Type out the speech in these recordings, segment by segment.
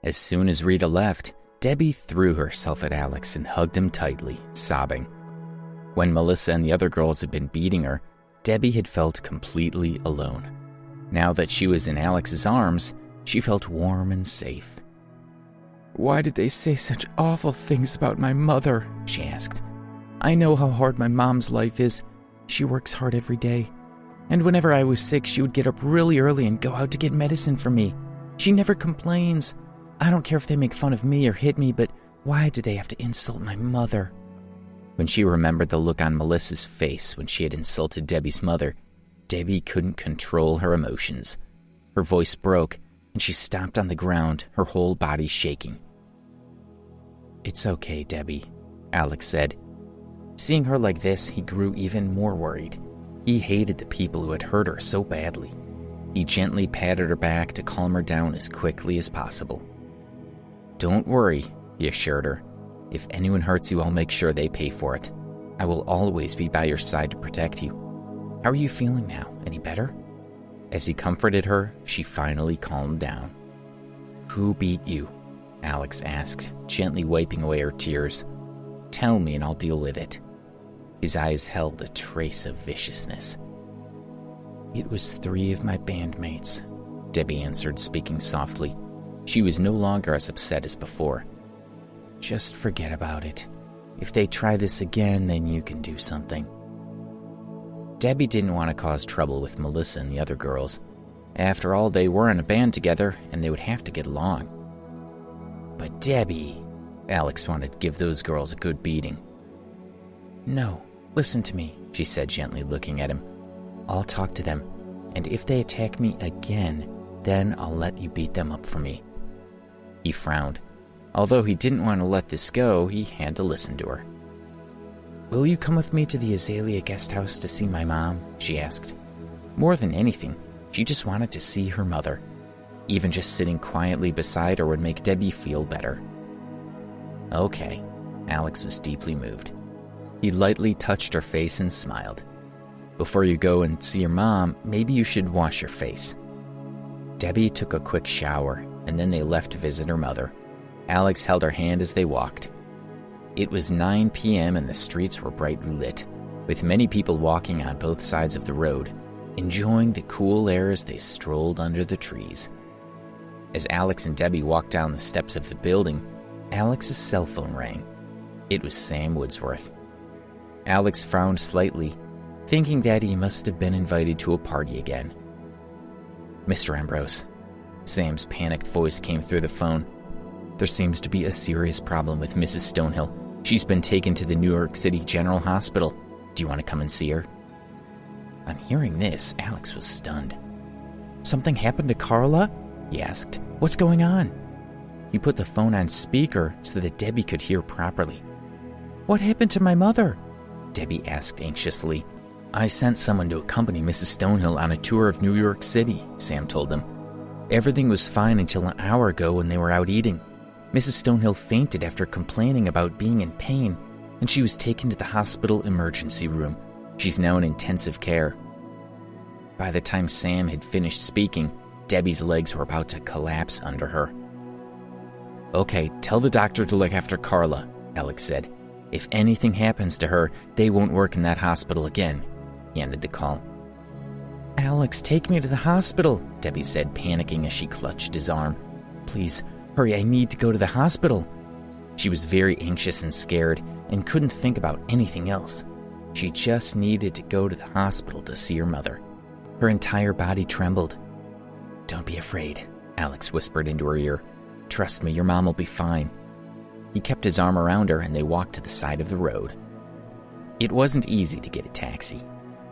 As soon as Rita left, Debbie threw herself at Alex and hugged him tightly, sobbing. When Melissa and the other girls had been beating her, Debbie had felt completely alone. Now that she was in Alex's arms, she felt warm and safe. "Why did they say such awful things about my mother?" she asked. "I know how hard my mom's life is. She works hard every day. And whenever I was sick, she would get up really early and go out to get medicine for me. She never complains. I don't care if they make fun of me or hit me, but why do they have to insult my mother?" When she remembered the look on Melissa's face when she had insulted Debbie's mother, Debbie couldn't control her emotions. Her voice broke, and she stomped on the ground, her whole body shaking. "It's okay, Debbie," Alex said. Seeing her like this, he grew even more worried. He hated the people who had hurt her so badly. He gently patted her back to calm her down as quickly as possible. "Don't worry," he assured her. "If anyone hurts you, I'll make sure they pay for it. I will always be by your side to protect you. How are you feeling now? Any better?" As he comforted her, she finally calmed down. "Who beat you?" Alex asked, gently wiping away her tears. "Tell me and I'll deal with it." His eyes held a trace of viciousness. "It was 3 of my bandmates," Debbie answered, speaking softly. She was no longer as upset as before. "Just forget about it. If they try this again, then you can do something." Debbie didn't want to cause trouble with Melissa and the other girls. After all, they were in a band together, and they would have to get along. "But Debbie," Alex wanted to give those girls a good beating. "No, listen to me," she said gently, looking at him. "I'll talk to them, and if they attack me again, then I'll let you beat them up for me." He frowned. Although he didn't want to let this go, he had to listen to her. "Will you come with me to the Azalea guest house to see my mom?" she asked. More than anything, she just wanted to see her mother. Even just sitting quietly beside her would make Debbie feel better. "Okay." Alex was deeply moved. He lightly touched her face and smiled. "Before you go and see your mom, maybe you should wash your face." Debbie took a quick shower, and then they left to visit her mother. Alex held her hand as they walked. It was 9 p.m. and the streets were brightly lit, with many people walking on both sides of the road, enjoying the cool air as they strolled under the trees. As Alex and Debbie walked down the steps of the building, Alex's cell phone rang. It was Sam Woodsworth. Alex frowned slightly, thinking that he must have been invited to a party again. "Mr. Ambrose," Sam's panicked voice came through the phone. "There seems to be a serious problem with Mrs. Stonehill. She's been taken to the New York City General Hospital. Do you want to come and see her?" On hearing this, Alex was stunned. "Something happened to Carla?" he asked. "What's going on?" He put the phone on speaker so that Debbie could hear properly. "What happened to my mother?" Debbie asked anxiously. "I sent someone to accompany Mrs. Stonehill on a tour of New York City," Sam told them. "Everything was fine until an hour ago when they were out eating. Mrs. Stonehill fainted after complaining about being in pain, and she was taken to the hospital emergency room. She's now in intensive care." By the time Sam had finished speaking, Debbie's legs were about to collapse under her. "Okay, tell the doctor to look after Carla," Alex said. "If anything happens to her, they won't work in that hospital again." He ended the call. "Alex, take me to the hospital," Debbie said, panicking as she clutched his arm. "Please, hurry, I need to go to the hospital." She was very anxious and scared and couldn't think about anything else. She just needed to go to the hospital to see her mother. Her entire body trembled. "Don't be afraid," Alex whispered into her ear. "Trust me, your mom will be fine." He kept his arm around her and they walked to the side of the road. It wasn't easy to get a taxi.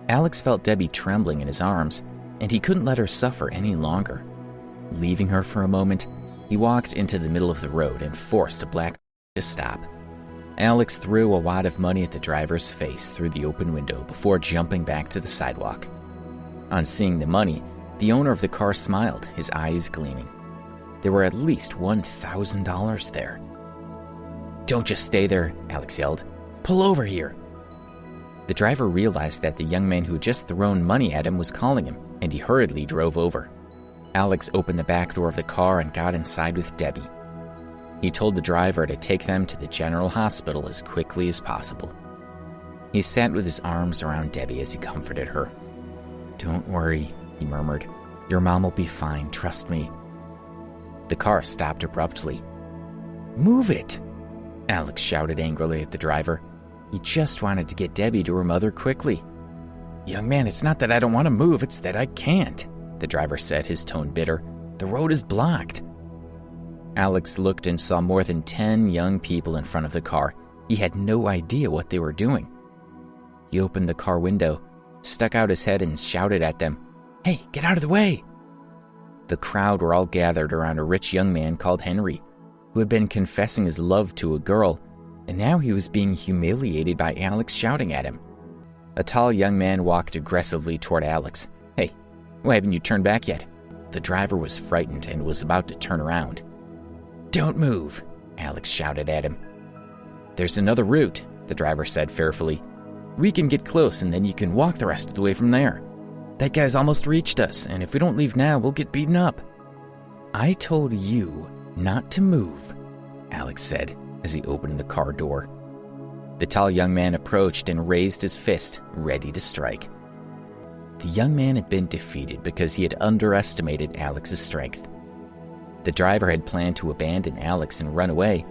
Alex felt Debbie trembling in his arms, and he couldn't let her suffer any longer. Leaving her for a moment, he walked into the middle of the road and forced a black to stop. Alex threw a wad of money at the driver's face through the open window before jumping back to the sidewalk. On seeing the money, the owner of the car smiled, his eyes gleaming. There were at least $1,000 there. "Don't just stay there," Alex yelled. "Pull over here." The driver realized that the young man who had just thrown money at him was calling him, and he hurriedly drove over. Alex opened the back door of the car and got inside with Debbie, He told the driver to take them to the general hospital as quickly as possible. He sat with his arms around Debbie as he comforted her. "Don't worry," he murmured. "Your mom will be fine, trust me." The car stopped abruptly. "Move it!" Alex shouted angrily at the driver. He just wanted to get Debbie to her mother quickly. "Young man, it's not that I don't want to move, it's that I can't," the driver said, his tone bitter. "The road is blocked." Alex looked and saw more than 10 young people in front of the car. He had no idea what they were doing. He opened the car window, stuck out his head and shouted at them, "Hey, get out of the way!" The crowd were all gathered around a rich young man called Henry, who had been confessing his love to a girl, and now he was being humiliated by Alex shouting at him. A tall young man walked aggressively toward Alex. "Hey, why haven't you turned back yet?" The driver was frightened and was about to turn around. "Don't move," Alex shouted at him. "There's another route," the driver said fearfully. "We can get close and then you can walk the rest of the way from there. That guy's almost reached us, and if we don't leave now, we'll get beaten up." "I told you not to move," Alex said as he opened the car door. The tall young man approached and raised his fist, ready to strike. The young man had been defeated because he had underestimated Alex's strength. The driver had planned to abandon Alex and run away,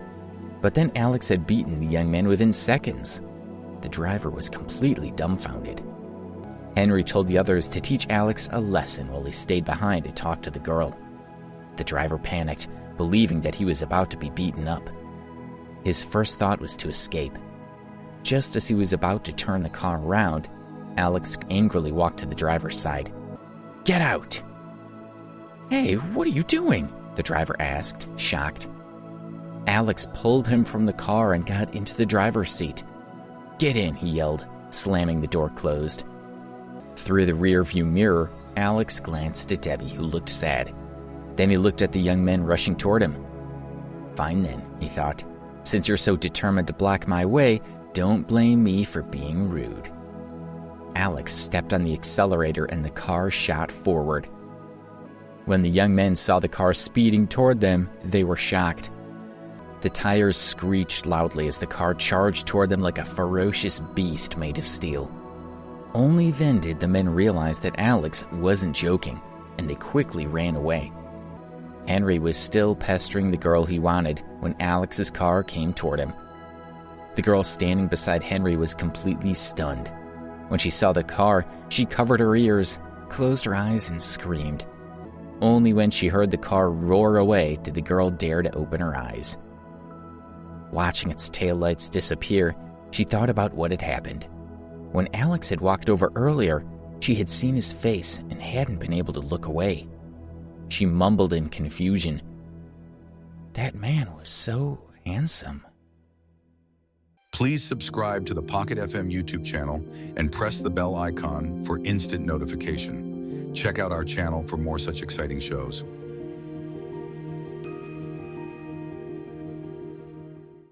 but then Alex had beaten the young man within seconds. The driver was completely dumbfounded. Henry told the others to teach Alex a lesson while he stayed behind to talk to the girl. The driver panicked, believing that he was about to be beaten up. His first thought was to escape. Just as he was about to turn the car around, Alex angrily walked to the driver's side. "Get out!" "Hey, what are you doing?" the driver asked, shocked. Alex pulled him from the car and got into the driver's seat. "Get in," he yelled, slamming the door closed. Through the rearview mirror, Alex glanced at Debbie, who looked sad. Then he looked at the young men rushing toward him. "Fine then," he thought. "Since you're so determined to block my way, don't blame me for being rude." Alex stepped on the accelerator and the car shot forward. When the young men saw the car speeding toward them, they were shocked. The tires screeched loudly as the car charged toward them like a ferocious beast made of steel. Only then did the men realize that Alex wasn't joking, and they quickly ran away. Henry was still pestering the girl he wanted when Alex's car came toward him. The girl standing beside Henry was completely stunned. When she saw the car, she covered her ears, closed her eyes, and screamed. Only when she heard the car roar away did the girl dare to open her eyes. Watching its taillights disappear, she thought about what had happened. When Alex had walked over earlier, she had seen his face and hadn't been able to look away. She mumbled in confusion, "That man was so handsome." Please subscribe to the Pocket FM YouTube channel and press the bell icon for instant notification. Check out our channel for more such exciting shows.